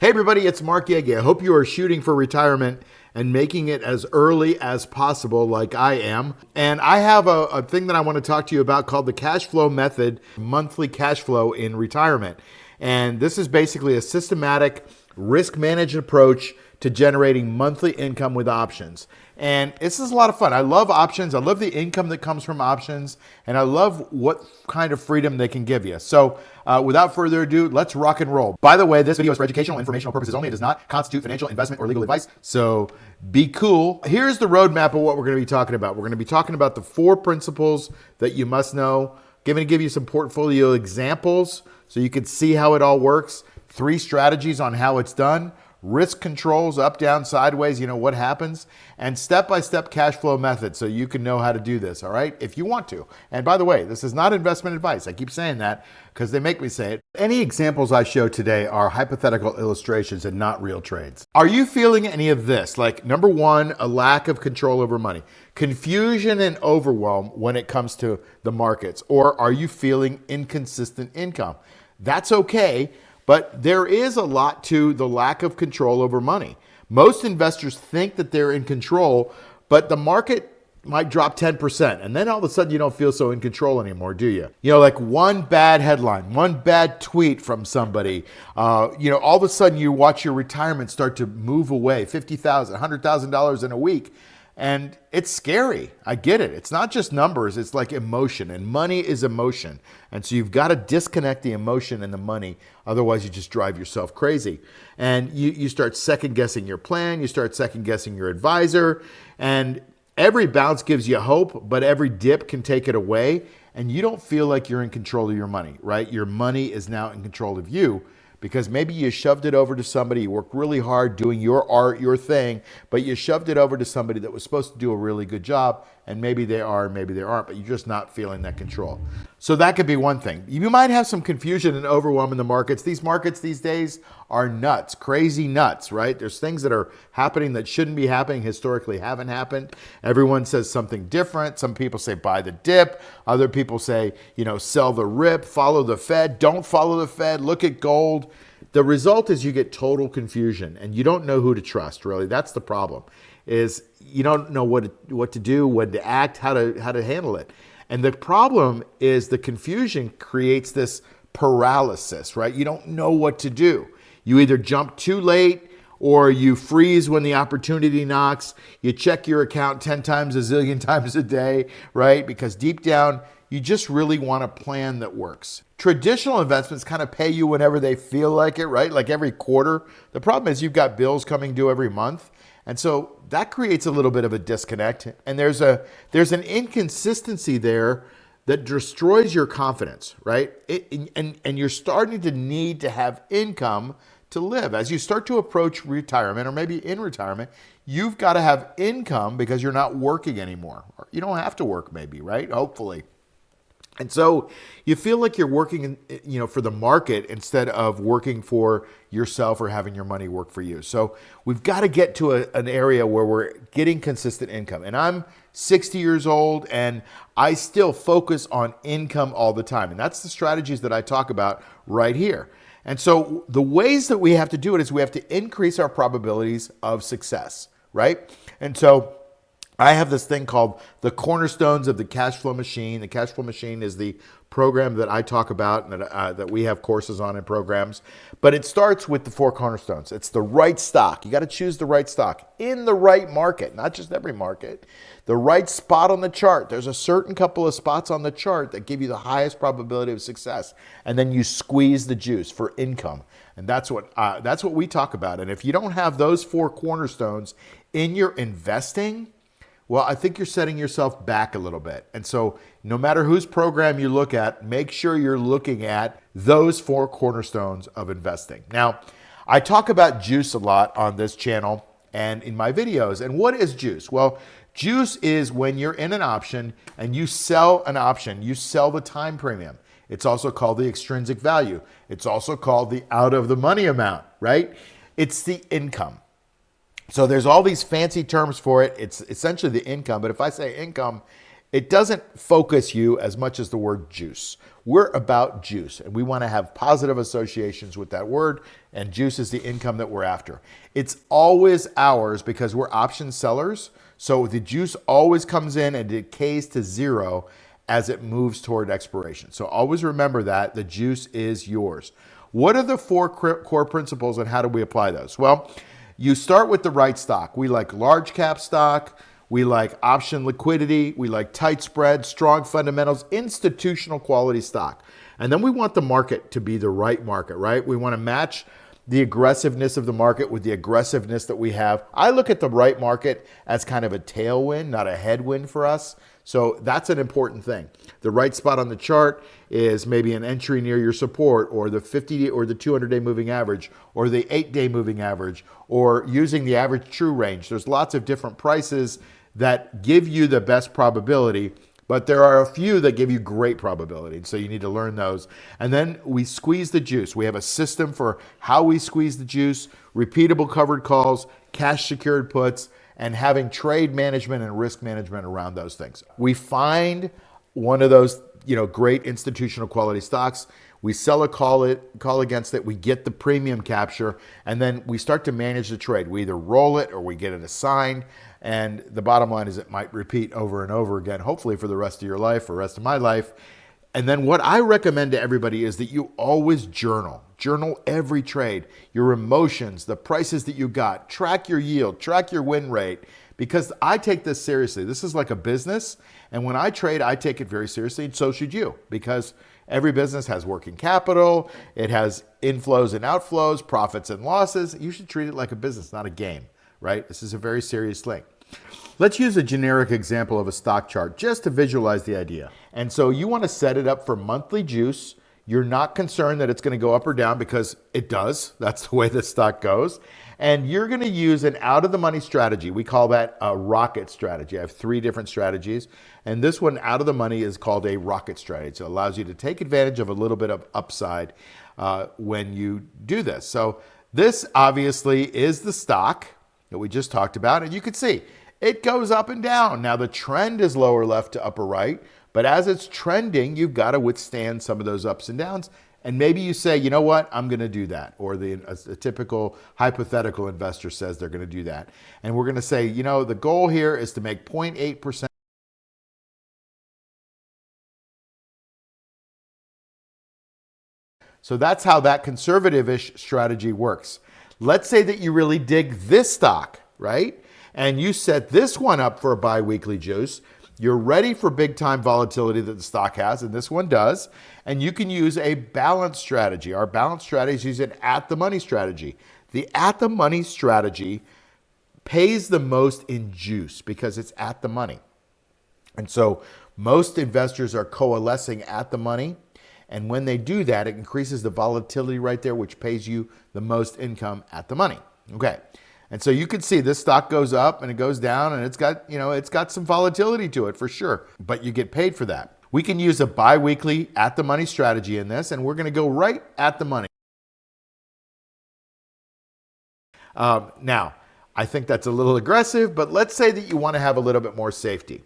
Hey everybody, it's Mark Yege. I hope you are shooting for retirement and making it as early as possible like I am. And I have a thing that I want to talk to you about called the cash flow method, monthly cash flow in retirement. And this is basically a systematic risk managed approach to generating monthly income with options. And this is a lot of fun. I love options. I love the income that comes from options. And I love what kind of freedom they can give you. So without further ado, let's rock and roll. By the way, this video is for educational and informational purposes only. It does not constitute financial, investment, or legal advice. So be cool. Here's the roadmap of what we're going to be talking about. We're going to be talking about the 4 principles that you must know. I'm going to give you some portfolio examples so you can see how it all works. 3 strategies on how it's done. Risk controls, up, down, sideways, what happens, and step-by-step cash flow method so you can know how to do this, all right, if you want to. And by the way, this is not investment advice. I keep saying that because they make me say it. Any examples I show today are hypothetical illustrations and not real trades. Are you feeling any of this? Like, number 1, a lack of control over money, confusion and overwhelm when it comes to the markets, or are you feeling inconsistent income? That's okay. But there is a lot to the lack of control over money. Most investors think that they're in control, but the market might drop 10%. And then all of a sudden you don't feel so in control anymore, do you? Like one bad headline, one bad tweet from somebody, all of a sudden you watch your retirement start to move away, $50,000, $100,000 in a week. And it's scary. I get it. It's not just numbers. It's like emotion, and money is emotion. And so you've got to disconnect the emotion and the money. Otherwise, you just drive yourself crazy. And you start second guessing your plan. You start second guessing your advisor. And every bounce gives you hope, but every dip can take it away. And you don't feel like you're in control of your money, right? Your money is now in control of you. Because maybe you shoved it over to somebody, you worked really hard doing your art, your thing, but you shoved it over to somebody that was supposed to do a really good job, and maybe they are, maybe they aren't, but you're just not feeling that control. So that could be one thing. You might have some confusion and overwhelm in the markets. These markets these days are nuts, crazy nuts, right? There's things that are happening that shouldn't be happening, historically haven't happened. Everyone says something different. Some people say buy the dip. Other people say, sell the rip, follow the Fed, don't follow the Fed, look at gold. The result is you get total confusion and you don't know who to trust, really. That's the problem, is you don't know what to do, when to act, how to handle it. And the problem is the confusion creates this paralysis, right? You don't know what to do. You either jump too late or you freeze when the opportunity knocks. You check your account 10 times, a zillion times a day, right? Because deep down, you just really want a plan that works. Traditional investments kind of pay you whenever they feel like it, right? Like every quarter. The problem is you've got bills coming due every month. And so that creates a little bit of a disconnect. And there's an inconsistency there that destroys your confidence, right? And you're starting to need to have income to live. As you start to approach retirement, or maybe in retirement, you've got to have income because you're not working anymore. You don't have to work maybe, right? Hopefully. And so you feel like you're working, for the market instead of working for yourself or having your money work for you. So we've got to get to an area where we're getting consistent income. And I'm 60 years old and I still focus on income all the time. And that's the strategies that I talk about right here. And so the ways that we have to do it is we have to increase our probabilities of success, right? And so I have this thing called the Cornerstones of the Cash Flow Machine. The Cash Flow Machine is the program that I talk about and that we have courses on and programs. But it starts with the 4 cornerstones. It's the right stock. You got to choose the right stock in the right market, not just every market. The right spot on the chart. There's a certain couple of spots on the chart that give you the highest probability of success. And then you squeeze the juice for income. And that's what we talk about. And if you don't have those 4 cornerstones in your investing, well, I think you're setting yourself back a little bit. And so no matter whose program you look at, make sure you're looking at those 4 cornerstones of investing. Now, I talk about juice a lot on this channel and in my videos. And what is juice? Well, juice is when you're in an option and you sell an option, you sell the time premium. It's also called the extrinsic value. It's also called the out of the money amount, right? It's the income. So there's all these fancy terms for it. It's essentially the income. But if I say income, It doesn't focus you as much as the word juice. We're about juice, and we want to have positive associations with that word, and juice is the income that we're after. It's always ours because we're option sellers, so the juice always comes in and decays to zero as it moves toward expiration. So always remember that the juice is yours. What are the four core principles and how do we apply those? Well, you start with the right stock. We like large cap stock. We like option liquidity. We like tight spreads, strong fundamentals, institutional quality stock. And then we want the market to be the right market, right? We want to match the aggressiveness of the market with the aggressiveness that we have. I look at the right market as kind of a tailwind, not a headwind for us. So that's an important thing. The right spot on the chart is maybe an entry near your support, or the 50 or the 200-day moving average, or the 8-day moving average, or using the average true range. There's lots of different prices that give you the best probability, but there are a few that give you great probability. So you need to learn those. And then we squeeze the juice. We have a system for how we squeeze the juice, repeatable covered calls, cash secured puts, and having trade management and risk management around those things. We find one of those, great institutional quality stocks. We sell a call against it. We get the premium capture, and then we start to manage the trade. We either roll it or we get it assigned. And the bottom line is it might repeat over and over again, hopefully for the rest of your life or rest of my life. And then what I recommend to everybody is that you always journal. Journal every trade, your emotions, the prices that you got, track your yield, track your win rate, because I take this seriously. This is like a business. And when I trade, I take it very seriously, and so should you, because every business has working capital. It has inflows and outflows, profits and losses. You should treat it like a business, not a game, right? This is a very serious thing. Let's use a generic example of a stock chart just to visualize the idea. And so you want to set it up for monthly juice. You're not concerned that it's going to go up or down because it does. That's the way the stock goes. And you're going to use an out-of-the-money strategy. We call that a rocket strategy. I have 3 different strategies. And this one, out of the money, is called a rocket strategy. So it allows you to take advantage of a little bit of upside when you do this. So this obviously is the stock that we just talked about. And you can see it goes up and down. Now the trend is lower left to upper right, but as it's trending, you've got to withstand some of those ups and downs. And maybe you say, you know what, I'm going to do that. Or a typical hypothetical investor says they're going to do that. And we're going to say, the goal here is to make 0.8%. So that's how that conservative-ish strategy works. Let's say that you really dig this stock, right? And you set this one up for a bi-weekly juice. You're ready for big time volatility that the stock has, and this one does. And you can use a balance strategy. Our balance strategy is an at-the-money strategy. The at-the-money strategy pays the most in juice because it's at the money. And so most investors are coalescing at the money. And when they do that, it increases the volatility right there, which pays you the most income at the money. Okay. And so you can see this stock goes up and it goes down, and it's got some volatility to it for sure, but you get paid for that. We can use a bi-weekly at the money strategy in this, and we're going to go right at the money. Now, I think that's a little aggressive, but let's say that you want to have a little bit more safety.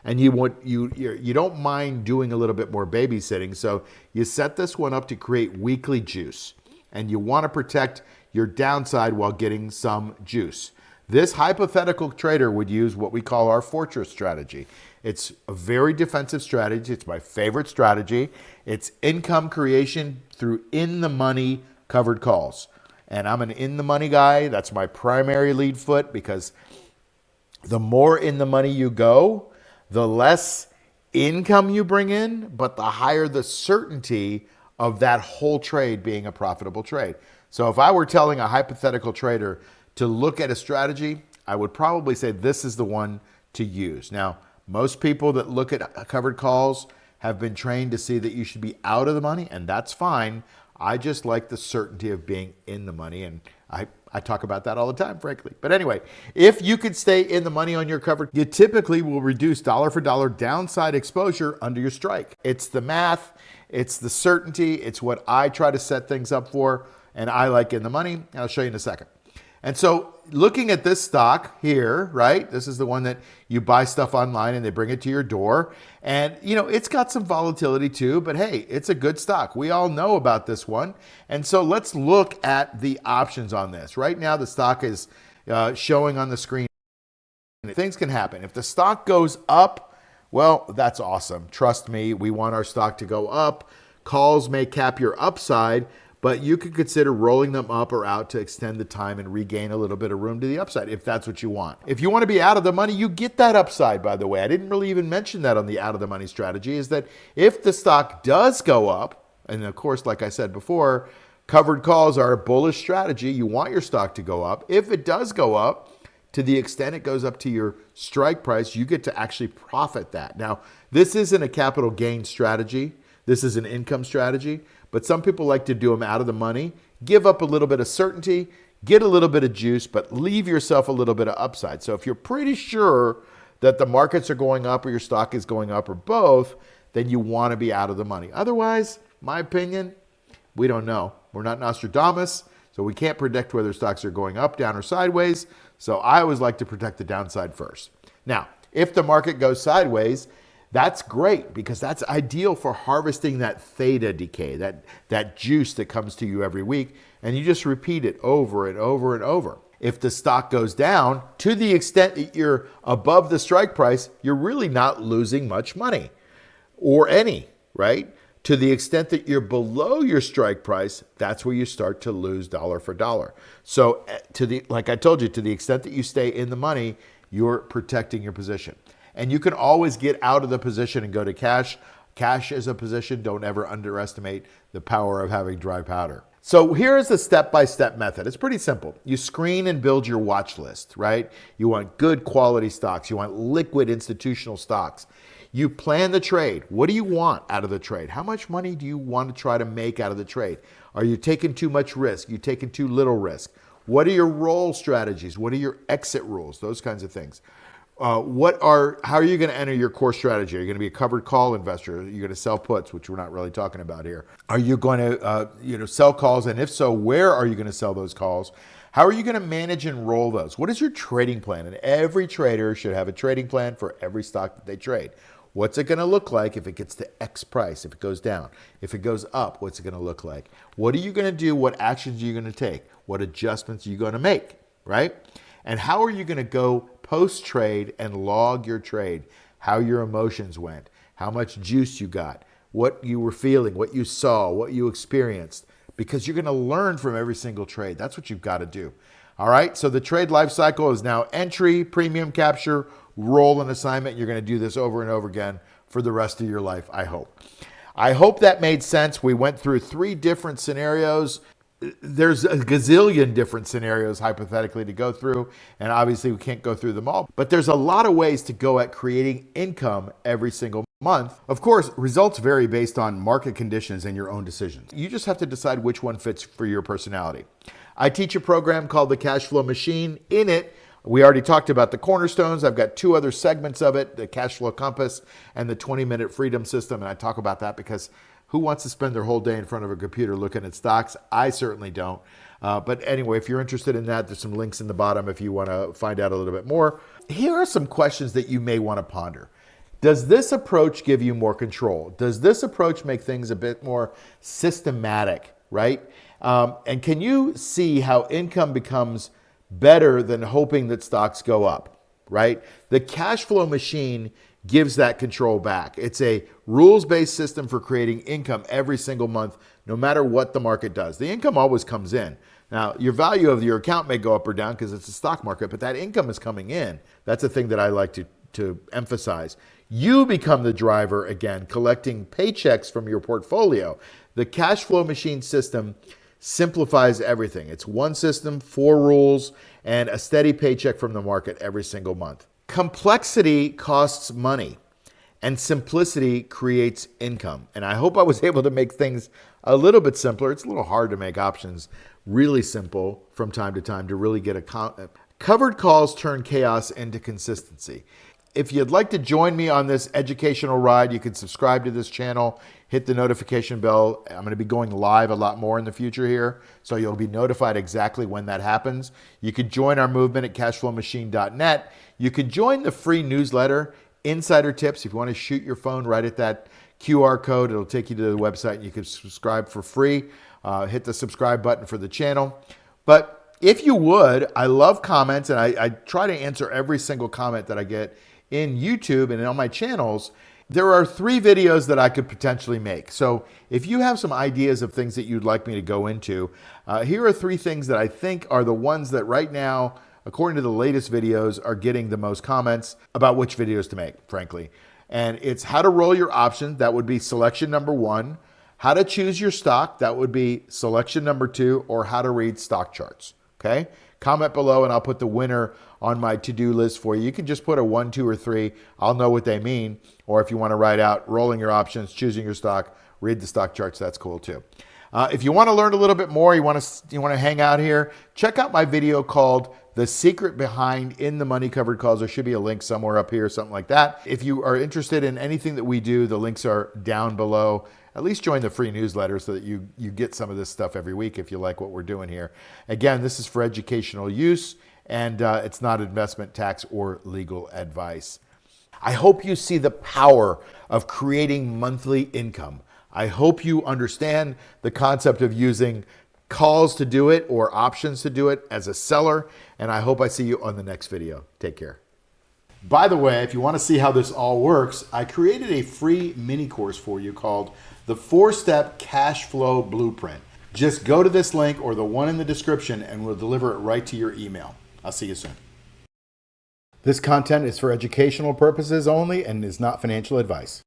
And you don't mind doing a little bit more babysitting. So you set this one up to create weekly juice, and you want to protect your downside while getting some juice. This hypothetical trader would use what we call our fortress strategy. It's a very defensive strategy. It's my favorite strategy. It's income creation through in-the-money covered calls. And I'm an in-the-money guy. That's my primary lead foot, because the more in the money you go, the less income you bring in, but the higher the certainty of that whole trade being a profitable trade. So if I were telling a hypothetical trader to look at a strategy, I would probably say this is the one to use. Now, most people that look at covered calls have been trained to see that you should be out of the money, and that's fine. I just like the certainty of being in the money, and I talk about that all the time, frankly. But anyway, if you could stay in the money on your covered, you typically will reduce dollar for dollar downside exposure under your strike. It's the math, it's the certainty, it's what I try to set things up for, and I like in the money. I'll show you in a second. And so looking at this stock here, right? This is the one that you buy stuff online and they bring it to your door. And, it's got some volatility too, but hey, it's a good stock. We all know about this one. And so let's look at the options on this. Right now, the stock is showing on the screen. Things can happen. If the stock goes up, well, that's awesome. Trust me, we want our stock to go up. Calls may cap your upside, but you could consider rolling them up or out to extend the time and regain a little bit of room to the upside if that's what you want. If you want to be out of the money, you get that upside, by the way. I didn't really even mention that on the out of the money strategy, is that if the stock does go up, and of course, like I said before, covered calls are a bullish strategy. You want your stock to go up. If it does go up, to the extent it goes up to your strike price, you get to actually profit that. Now, this isn't a capital gain strategy. This is an income strategy. But some people like to do them out of the money, give up a little bit of certainty, get a little bit of juice, but leave yourself a little bit of upside. So if you're pretty sure that the markets are going up or your stock is going up or both, then you want to be out of the money. Otherwise, my opinion, we don't know. We're not Nostradamus, so we can't predict whether stocks are going up, down, or sideways. So I always like to protect the downside first. Now, if the market goes sideways, that's great because that's ideal for harvesting that theta decay, that juice that comes to you every week, and you just repeat it over and over and over. If the stock goes down, to the extent that you're above the strike price, you're really not losing much money or any, right? To the extent that you're below your strike price, that's where you start to lose dollar for dollar. So like I told you, to the extent that you stay in the money, you're protecting your position. And you can always get out of the position and go to cash. Cash is a position. Don't ever underestimate the power of having dry powder. So here is the step-by-step method. It's pretty simple. You screen and build your watch list, right? You want good quality stocks. You want liquid institutional stocks. You plan the trade. What do you want out of the trade? How much money do you want to try to make out of the trade? Are you taking too much risk? Are you taking too little risk? What are your roll strategies? What are your exit rules? Those kinds of things. How are you going to enter your core strategy? Are you going to be a covered call investor? Are you going to sell puts, which we're not really talking about here? Are you going to sell calls? And if so, where are you going to sell those calls? How are you going to manage and roll those? What is your trading plan? And every trader should have a trading plan for every stock that they trade. What's it going to look like if it gets to X price, if it goes down? If it goes up, what's it going to look like? What are you going to do? What actions are you going to take? What adjustments are you going to make, right? And how are you going to go post-trade and log your trade, how your emotions went, how much juice you got, what you were feeling, what you saw, what you experienced, because you're going to learn from every single trade. That's what you've got to do. All right, so the trade life cycle is now entry, premium capture, roll, and assignment. You're going to do this over and over again for the rest of your life, I hope. I hope that made sense. We went through 3 different scenarios. There's a gazillion different scenarios hypothetically to go through, and obviously we can't go through them all, but there's a lot of ways to go at creating income every single month. Of course, results vary based on market conditions and your own decisions. You just have to decide which one fits for your personality. I teach a program called the Cashflow Machine. In it, we already talked about the Cornerstones. I've got 2 other segments of it, the Cashflow Compass and the 20-minute Freedom System, and I talk about that because who wants to spend their whole day in front of a computer looking at stocks? I certainly don't. But anyway, if you're interested in that, there's some links in the bottom if you want to find out a little bit more. Here are some questions that you may want to ponder. Does this approach give you more control? Does this approach make things a bit more systematic, right? And can you see how income becomes better than hoping that stocks go up, right? The cash flow machine gives that control back. It's a rules-based system for creating income every single month, no matter what the market does. The income always comes in. Now, your value of your account may go up or down because it's a stock market, but that income is coming in. That's a thing that I like to emphasize. You become the driver again, collecting paychecks from your portfolio. The cash flow machine system simplifies everything. It's one system, 4 rules, and a steady paycheck from the market every single month. Complexity costs money, and simplicity creates income. And I hope I was able to make things a little bit simpler. It's a little hard to make options really simple from time to time to really get a covered calls turn chaos into consistency. If you'd like to join me on this educational ride, you can subscribe to this channel, hit the notification bell. I'm going to be going live a lot more in the future here, so you'll be notified exactly when that happens. You can join our movement at cashflowmachine.net. You can join the free newsletter, Insider Tips. If you want to shoot your phone right at that QR code, it'll take you to the website and you can subscribe for free. Hit the subscribe button for the channel. But if you would, I love comments, and I try to answer every single comment that I get in YouTube and on my channels. There are 3 videos that I could potentially make. So if you have some ideas of things that you'd like me to go into, here are 3 things that I think are the ones that right now, according to the latest videos, are getting the most comments about which videos to make, frankly. And it's how to roll your options. That would be selection number 1. How to choose your stock. That would be selection number 2, or how to read stock charts. Okay? Comment below and I'll put the winner on my to-do list for you. You can just put a 1, 2, or 3. I'll know what they mean. Or if you want to write out rolling your options, choosing your stock, read the stock charts, that's cool too. If you want to learn a little bit more, you want to hang out here, check out my video called The Secret Behind In the Money Covered Calls. There should be a link somewhere up here, something like that. If you are interested in anything that we do, the links are down below. At least join the free newsletter so that you get some of this stuff every week if you like what we're doing here. Again, this is for educational use, and it's not investment, tax, or legal advice. I hope you see the power of creating monthly income. I hope you understand the concept of using calls to do it or options to do it as a seller, and I hope I see you on the next video. Take care. By the way, if you want to see how this all works, I created a free mini course for you called the 4-Step Cash Flow Blueprint. Just go to this link or the one in the description and we'll deliver it right to your email. I'll see you soon. This content is for educational purposes only and is not financial advice.